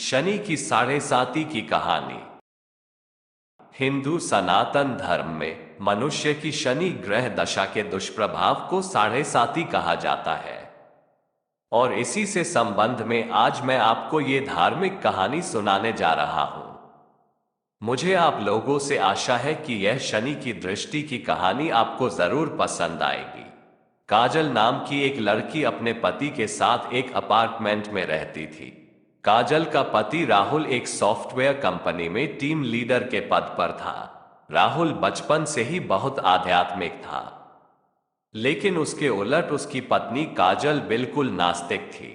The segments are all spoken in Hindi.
शनि की साढ़े साती की कहानी। हिंदू सनातन धर्म में मनुष्य की शनि ग्रह दशा के दुष्प्रभाव को साढ़े साती कहा जाता है और इसी से संबंध में आज मैं आपको ये धार्मिक कहानी सुनाने जा रहा हूं। मुझे आप लोगों से आशा है कि यह शनि की दृष्टि की कहानी आपको जरूर पसंद आएगी। काजल नाम की एक लड़की अपने पति के साथ एक अपार्टमेंट में रहती थी। काजल का पति राहुल एक सॉफ्टवेयर कंपनी में टीम लीडर के पद पर था। राहुल बचपन से ही बहुत आध्यात्मिक था, लेकिन उसके उलट उसकी पत्नी काजल बिल्कुल नास्तिक थी।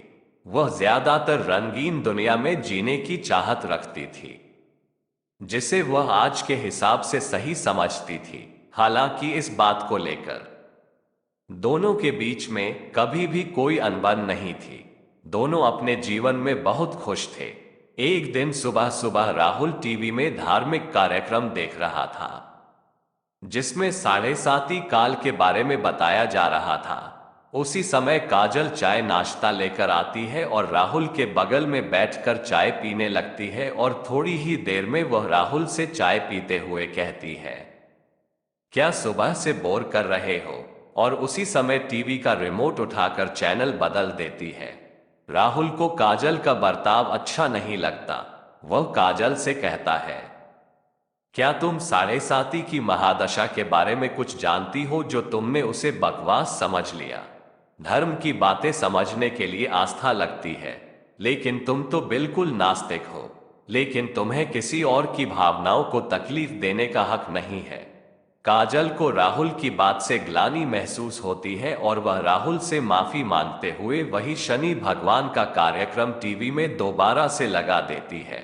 वह ज्यादातर रंगीन दुनिया में जीने की चाहत रखती थी, जिसे वह आज के हिसाब से सही समझती थी। हालांकि इस बात को लेकर दोनों के बीच में कभी भी कोई अनबन नहीं थी। दोनों अपने जीवन में बहुत खुश थे। एक दिन सुबह सुबह राहुल टीवी में धार्मिक कार्यक्रम देख रहा था, जिसमें साढ़े साती काल के बारे में बताया जा रहा था। उसी समय काजल चाय नाश्ता लेकर आती है और राहुल के बगल में बैठकर चाय पीने लगती है और थोड़ी ही देर में वह राहुल से चाय पीते हुए कहती है, क्या सुबह से बोर कर रहे हो? और उसी समय टीवी का रिमोट उठाकर चैनल बदल देती है। राहुल को काजल का बर्ताव अच्छा नहीं लगता। वह काजल से कहता है, क्या तुम साढ़े साती की महादशा के बारे में कुछ जानती हो जो तुमने उसे बकवास समझ लिया? धर्म की बातें समझने के लिए आस्था लगती है, लेकिन तुम तो बिल्कुल नास्तिक हो। लेकिन तुम्हें किसी और की भावनाओं को तकलीफ देने का हक नहीं है। काजल को राहुल की बात से ग्लानि महसूस होती है और वह राहुल से माफी मांगते हुए वही शनि भगवान का कार्यक्रम टीवी में दोबारा से लगा देती है।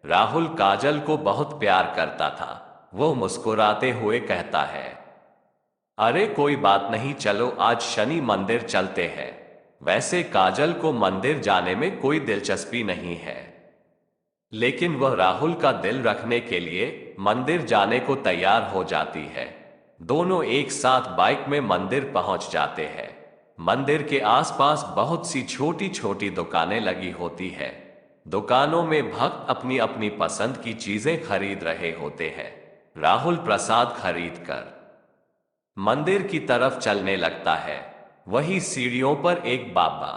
राहुल काजल को बहुत प्यार करता था। वो मुस्कुराते हुए कहता है, अरे कोई बात नहीं, चलो आज शनि मंदिर चलते हैं। वैसे काजल को मंदिर जाने में कोई दिलचस्पी नहीं है, लेकिन वह राहुल का दिल रखने के लिए मंदिर जाने को तैयार हो जाती है। दोनों एक साथ बाइक में मंदिर पहुंच जाते हैं। मंदिर के आसपास बहुत सी छोटी छोटी दुकानें लगी होती है। दुकानों में भक्त अपनी अपनी पसंद की चीजें खरीद रहे होते हैं। राहुल प्रसाद खरीद कर मंदिर की तरफ चलने लगता है। वही सीढ़ियों पर एक बाबा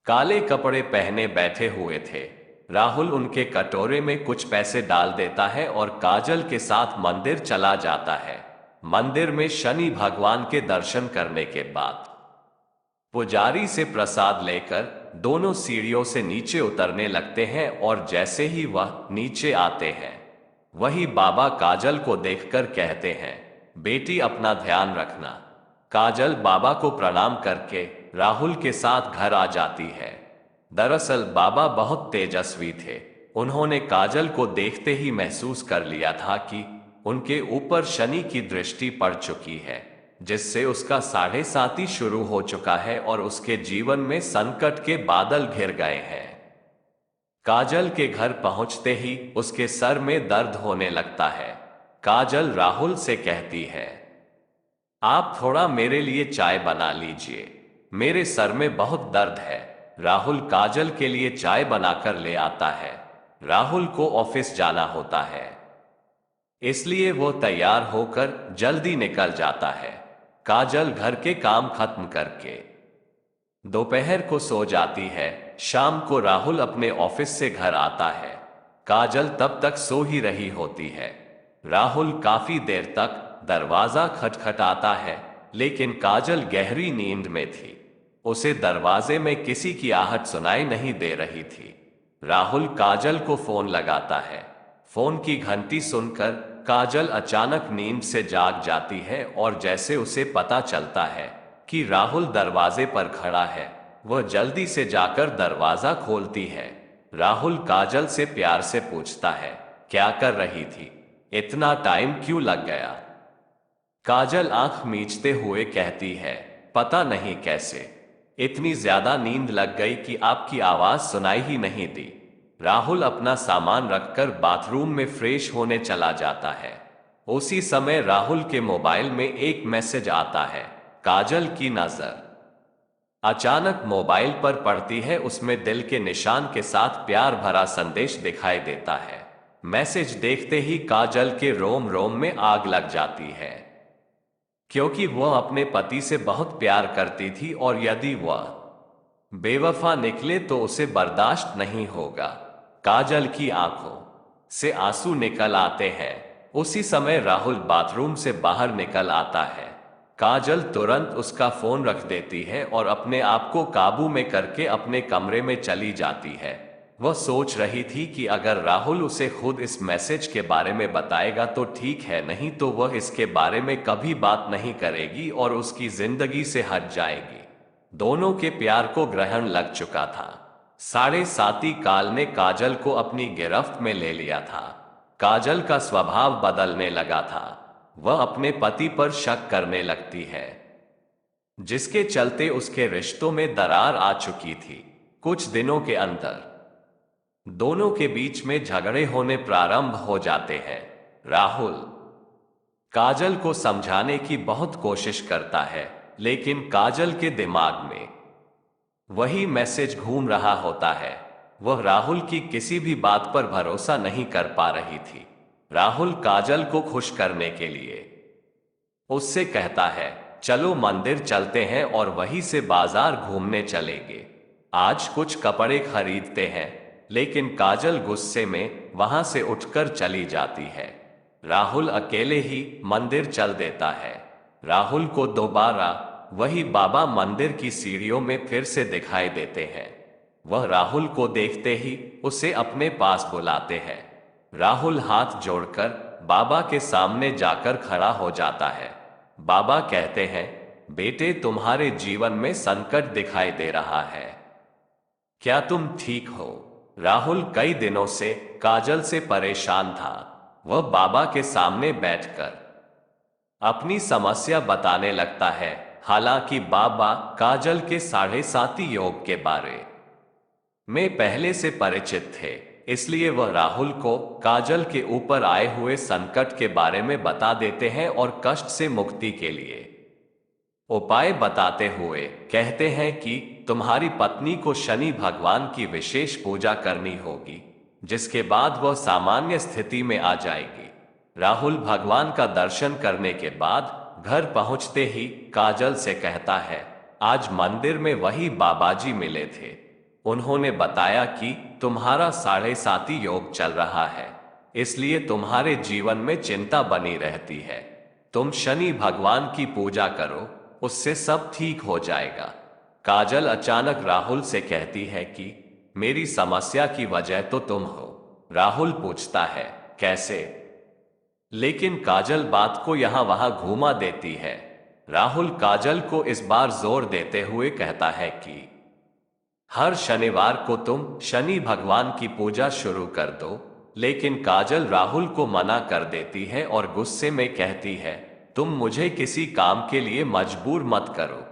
काले कपड़े पहने बैठे हुए थे। राहुल उनके कटोरे में कुछ पैसे डाल देता है और काजल के साथ मंदिर चला जाता है। मंदिर में शनि भगवान के दर्शन करने के बाद पुजारी से प्रसाद लेकर दोनों सीढ़ियों से नीचे उतरने लगते हैं और जैसे ही वह नीचे आते हैं, वही बाबा काजल को देखकर कहते हैं, बेटी अपना ध्यान रखना। काजल बाबा को प्रणाम करके राहुल के साथ घर आ जाती है। दरअसल बाबा बहुत तेजस्वी थे। उन्होंने काजल को देखते ही महसूस कर लिया था कि उनके ऊपर शनि की दृष्टि पड़ चुकी है, जिससे उसका साढ़े साती शुरू हो चुका है और उसके जीवन में संकट के बादल घिर गए हैं। काजल के घर पहुंचते ही उसके सर में दर्द होने लगता है। काजल राहुल से कहती है, आप थोड़ा मेरे लिए चाय बना लीजिए, मेरे सर में बहुत दर्द है। राहुल काजल के लिए चाय बनाकर ले आता है। राहुल को ऑफिस जाना होता है, इसलिए वो तैयार होकर जल्दी निकल जाता है। काजल घर के काम खत्म करके दोपहर को सो जाती है। शाम को राहुल अपने ऑफिस से घर आता है। काजल तब तक सो ही रही होती है। राहुल काफी देर तक दरवाजा खटखटाता है, लेकिन काजल गहरी नींद में थी। उसे दरवाजे में किसी की आहट सुनाई नहीं दे रही थी। राहुल काजल को फोन लगाता है। फोन की घंटी सुनकर काजल अचानक नींद से जाग जाती है और जैसे उसे पता चलता है कि राहुल दरवाजे पर खड़ा है, वह जल्दी से जाकर दरवाजा खोलती है। राहुल काजल से प्यार से पूछता है, क्या कर रही थी? इतना टाइम क्यों लग गया? काजल आंख मीचते हुए कहती है, पता नहीं कैसे इतनी ज्यादा नींद लग गई कि आपकी आवाज सुनाई ही नहीं दी। राहुल अपना सामान रखकर बाथरूम में फ्रेश होने चला जाता है। उसी समय राहुल के मोबाइल में एक मैसेज आता है। काजल की नजर अचानक मोबाइल पर पढ़ती है, उसमें दिल के निशान के साथ प्यार भरा संदेश दिखाई देता है। मैसेज देखते ही काजल के रोम रोम में आग लग जाती है, क्योंकि वह अपने पति से बहुत प्यार करती थी और यदि वह बेवफा निकले तो उसे बर्दाश्त नहीं होगा। काजल की आंखों से आंसू निकल आते हैं। उसी समय राहुल बाथरूम से बाहर निकल आता है। काजल तुरंत उसका फोन रख देती है और अपने आप को काबू में करके अपने कमरे में चली जाती है। वह सोच रही थी कि अगर राहुल उसे खुद इस मैसेज के बारे में बताएगा तो ठीक है, नहीं तो वह इसके बारे में कभी बात नहीं करेगी और उसकी जिंदगी से हट जाएगी। दोनों के प्यार को ग्रहण लग चुका था। साढ़े साती काल ने काजल को अपनी गिरफ्त में ले लिया था। काजल का स्वभाव बदलने लगा था। वह अपने पति पर शक करने लगती है, जिसके चलते उसके रिश्तों में दरार आ चुकी थी। कुछ दिनों के अंदर दोनों के बीच में झगड़े होने प्रारंभ हो जाते हैं। राहुल काजल को समझाने की बहुत कोशिश करता है, लेकिन काजल के दिमाग में वही मैसेज घूम रहा होता है। वह राहुल की किसी भी बात पर भरोसा नहीं कर पा रही थी। राहुल काजल को खुश करने के लिए उससे कहता है, चलो मंदिर चलते हैं और वहीं से बाजार घूमने चलेंगे। आज कुछ कपड़े खरीदते हैं। लेकिन काजल गुस्से में वहां से उठकर चली जाती है। राहुल अकेले ही मंदिर चल देता है। राहुल को दोबारा वही बाबा मंदिर की सीढ़ियों में फिर से दिखाई देते हैं। वह राहुल को देखते ही उसे अपने पास बुलाते हैं। राहुल हाथ जोड़कर बाबा के सामने जाकर खड़ा हो जाता है। बाबा कहते हैं, बेटे तुम्हारे जीवन में संकट दिखाई दे रहा है, क्या तुम ठीक हो? राहुल कई दिनों से काजल से परेशान था। वह बाबा के सामने बैठकर अपनी समस्या बताने लगता है। हालांकि बाबा काजल के साढ़े साती योग के बारे में पहले से परिचित थे, इसलिए वह राहुल को काजल के ऊपर आए हुए संकट के बारे में बता देते हैं और कष्ट से मुक्ति के लिए उपाय बताते हुए कहते हैं कि तुम्हारी पत्नी को शनि भगवान की विशेष पूजा करनी होगी, जिसके बाद वह सामान्य स्थिति में आ जाएगी। राहुल भगवान का दर्शन करने के बाद घर पहुंचते ही काजल से कहता है, आज मंदिर में वही बाबाजी मिले थे। उन्होंने बताया कि तुम्हारा साढ़े साती योग चल रहा है, इसलिए तुम्हारे जीवन में चिंता बनी रहती है। तुम शनि भगवान की पूजा करो, उससे सब ठीक हो जाएगा। काजल अचानक राहुल से कहती है कि मेरी समस्या की वजह तो तुम हो। राहुल पूछता है, कैसे? लेकिन काजल बात को यहां वहां घुमा देती है। राहुल काजल को इस बार जोर देते हुए कहता है कि हर शनिवार को तुम शनि भगवान की पूजा शुरू कर दो। लेकिन काजल राहुल को मना कर देती है और गुस्से में कहती है, तुम मुझे किसी काम के लिए मजबूर मत करो,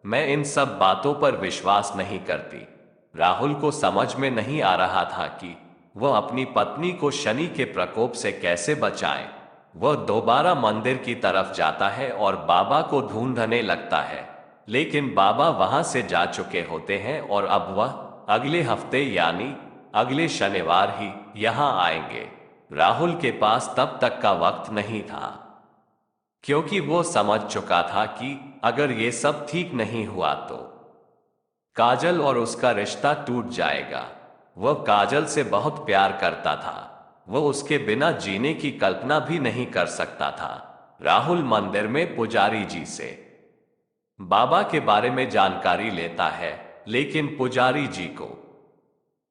मैं इन सब बातों पर विश्वास नहीं करती। राहुल को समझ में नहीं आ रहा था कि वह अपनी पत्नी को शनि के प्रकोप से कैसे बचाए। वह दोबारा मंदिर की तरफ जाता है और बाबा को ढूंढने लगता है, लेकिन बाबा वहां से जा चुके होते हैं और अब वह अगले हफ्ते यानी अगले शनिवार ही यहां आएंगे। राहुल के पास तब तक का वक्त नहीं था, क्योंकि वो समझ चुका था कि अगर ये सब ठीक नहीं हुआ तो काजल और उसका रिश्ता टूट जाएगा। वह काजल से बहुत प्यार करता था। वह उसके बिना जीने की कल्पना भी नहीं कर सकता था। राहुल मंदिर में पुजारी जी से बाबा के बारे में जानकारी लेता है, लेकिन पुजारी जी को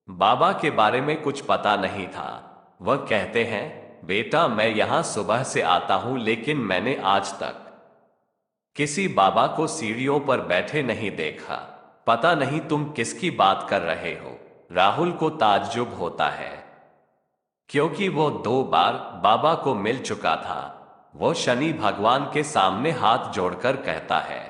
बाबा के बारे में कुछ पता नहीं था। वह कहते हैं, बेटा मैं यहां सुबह से आता हूं, लेकिन मैंने आज तक किसी बाबा को सीढ़ियों पर बैठे नहीं देखा। पता नहीं तुम किसकी बात कर रहे हो। राहुल को ताज्जुब होता है, क्योंकि वो 2 बार बाबा को मिल चुका था। वो शनि भगवान के सामने हाथ जोड़कर कहता है,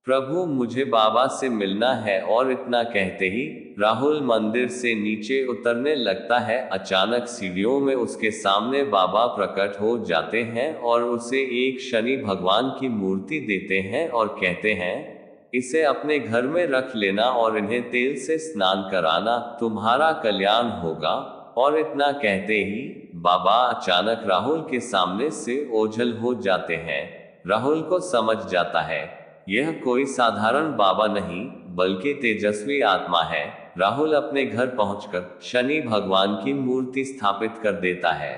प्रभु मुझे बाबा से मिलना है। और इतना कहते ही राहुल मंदिर से नीचे उतरने लगता है। अचानक सीढ़ियों में उसके सामने बाबा प्रकट हो जाते हैं और उसे एक शनि भगवान की मूर्ति देते हैं और कहते हैं, इसे अपने घर में रख लेना और इन्हें तेल से स्नान कराना, तुम्हारा कल्याण होगा। और इतना कहते ही बाबा अचानक राहुल के सामने से ओझल हो जाते हैं। राहुल को समझ जाता है यह कोई साधारण बाबा नहीं बल्कि तेजस्वी आत्मा है। राहुल अपने घर पहुंचकर शनि भगवान की मूर्ति स्थापित कर देता है।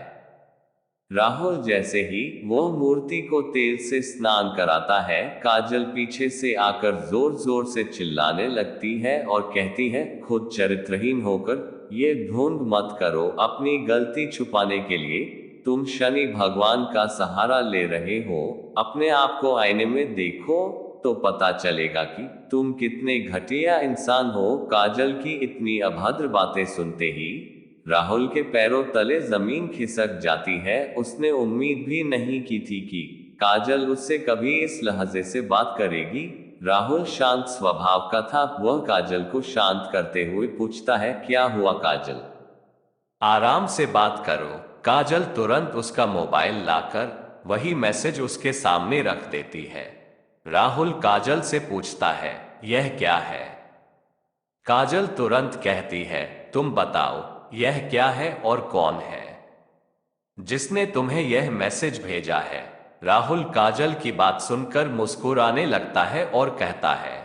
राहुल जैसे ही वो मूर्ति को तेल से स्नान कराता है, काजल पीछे से आकर जोर जोर से चिल्लाने लगती है और कहती है, खुद चरित्रहीन होकर ये ढोंग मत करो। अपनी गलती छुपाने के लिए तुम शनि भगवान का सहारा ले रहे हो। अपने आप को आईने में देखो तो पता चलेगा कि तुम कितने घटिया इंसान हो। काजल की इतनी अभद्र बातें सुनते ही राहुल के पैरों तले जमीन खिसक जाती है। उसने उम्मीद भी नहीं की थी कि काजल उससे कभी इस लहजे से बात करेगी। राहुल शांत स्वभाव का था। वह काजल को शांत करते हुए पूछता है, क्या हुआ काजल? आराम से बात करो। काजल तुरंत उसका मोबाइल लाकर वही मैसेज उसके सामने रख देती है। राहुल काजल से पूछता है, यह क्या है? काजल तुरंत कहती है, तुम बताओ यह क्या है और कौन है जिसने तुम्हें यह मैसेज भेजा है? राहुल काजल की बात सुनकर मुस्कुराने लगता है और कहता है,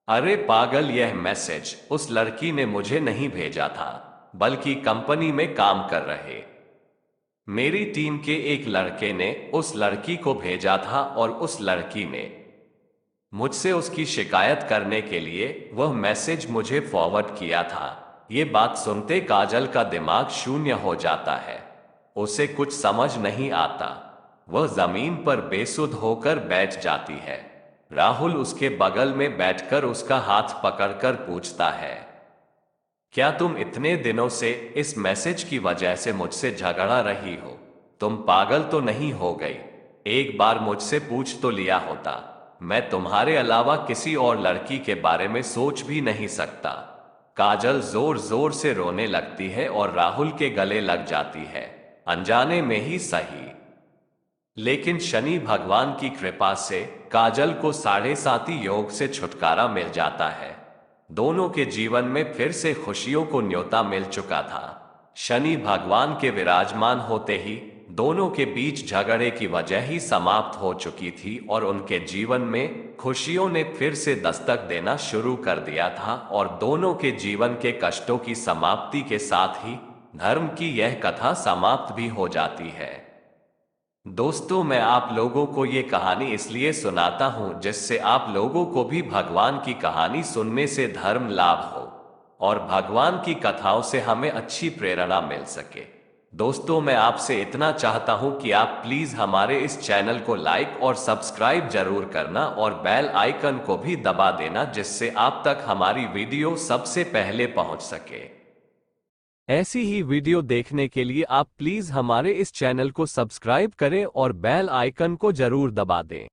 अरे पागल, यह मैसेज उस लड़की ने मुझे नहीं भेजा था, बल्कि कंपनी में काम कर रहे मेरी टीम के एक लड़के ने उस लड़की को भेजा था और उस लड़की ने मुझसे उसकी शिकायत करने के लिए वह मैसेज मुझे फॉरवर्ड किया था। ये बात सुनते काजल का दिमाग शून्य हो जाता है। उसे कुछ समझ नहीं आता। वह जमीन पर बेसुध होकर बैठ जाती है। राहुल उसके बगल में बैठकर उसका हाथ पकड़कर पूछता है, क्या तुम इतने दिनों से इस मैसेज की वजह से मुझसे झगड़ा रही हो? तुम पागल तो नहीं हो गई? एक बार मुझसे पूछ तो लिया होता। मैं तुम्हारे अलावा किसी और लड़की के बारे में सोच भी नहीं सकता। काजल जोर जोर से रोने लगती है और राहुल के गले लग जाती है, अनजाने में ही सही। लेकिन शनि भगवान की कृपा से काजल को 7.5 योग से छुटकारा मिल जाता है। दोनों के जीवन में फिर से खुशियों को न्योता मिल चुका था। शनि भगवान के विराजमान होते ही दोनों के बीच झगड़े की वजह ही समाप्त हो चुकी थी और उनके जीवन में खुशियों ने फिर से दस्तक देना शुरू कर दिया था। और दोनों के जीवन के कष्टों की समाप्ति के साथ ही धर्म की यह कथा समाप्त भी हो जाती है। दोस्तों, मैं आप लोगों को ये कहानी इसलिए सुनाता हूं जिससे आप लोगों को भी भगवान की कहानी सुनने से धर्म लाभ हो और भगवान की कथाओं से हमें अच्छी प्रेरणा मिल सके। दोस्तों, मैं आपसे इतना चाहता हूं कि आप प्लीज हमारे इस चैनल को लाइक और सब्सक्राइब जरूर करना और बेल आइकन को भी दबा देना, जिससे आप तक हमारी वीडियो सबसे पहले पहुंच सके। ऐसी ही वीडियो देखने के लिए आप प्लीज हमारे इस चैनल को सब्सक्राइब करें और बेल आइकन को जरूर दबा दें।